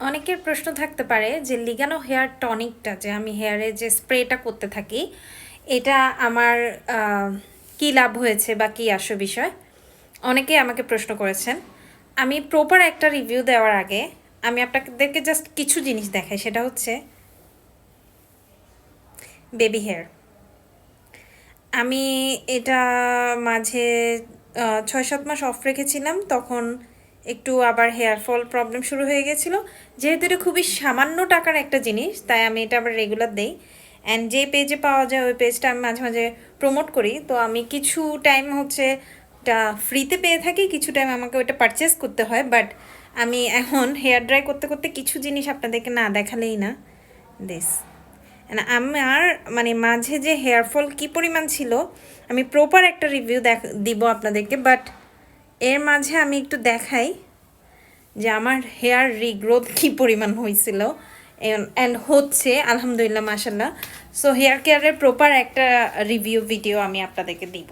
অনেকের প্রশ্ন থাকতে পারে যে লিগানো হেয়ার টনিকটা যে আমি হেয়ারে যে স্প্রেটা করতে থাকি এটা আমার কি লাভ হয়েছে বা কী আসল বিষয়। অনেকেই আমাকে প্রশ্ন করেছেন। আমি প্রপার একটা রিভিউ দেওয়ার আগে আমি আপনাদেরকে জাস্ট কিছু জিনিস দেখাই, সেটা হচ্ছে বেবি হেয়ার। আমি এটা মাঝে ৬-৭ মাস অফ রেখেছিলাম, তখন একটু আবার হেয়ার ফল প্রবলেম শুরু হয়ে গেছিলো। যেহেতু এটা খুবই সামান্য টাকার একটা জিনিস, তাই আমি এটা আবার রেগুলার দেই। অ্যান্ড যে পেজে পাওয়া যায় ওই পেজটা আমি মাঝে মাঝে প্রমোট করি। তো আমি কিছু টাইম হচ্ছে এটা ফ্রিতে পেয়ে থাকি, কিছু টাইম আমাকে ওইটা পারচেস করতে হয়। বাট আমি এখন হেয়ার ড্রাই করতে করতে কিছু জিনিস আপনাদেরকে না দেখালেই না। দিস আমার মানে মাঝে যে হেয়ার ফল কী পরিমাণ ছিল আমি প্রপার একটা রিভিউ দিব আপনাদেরকে, বাট এর মাঝে আমি একটু দেখাই যে আমার হেয়ার রিগ্রোথ কী পরিমাণ হয়েছিল অ্যান্ড হচ্ছে আলহামদুলিল্লাহ মাশাল্লাহ। সো হেয়ার কেয়ারের প্রপার একটা রিভিউ ভিডিও আমি আপনাদেরকে দিব।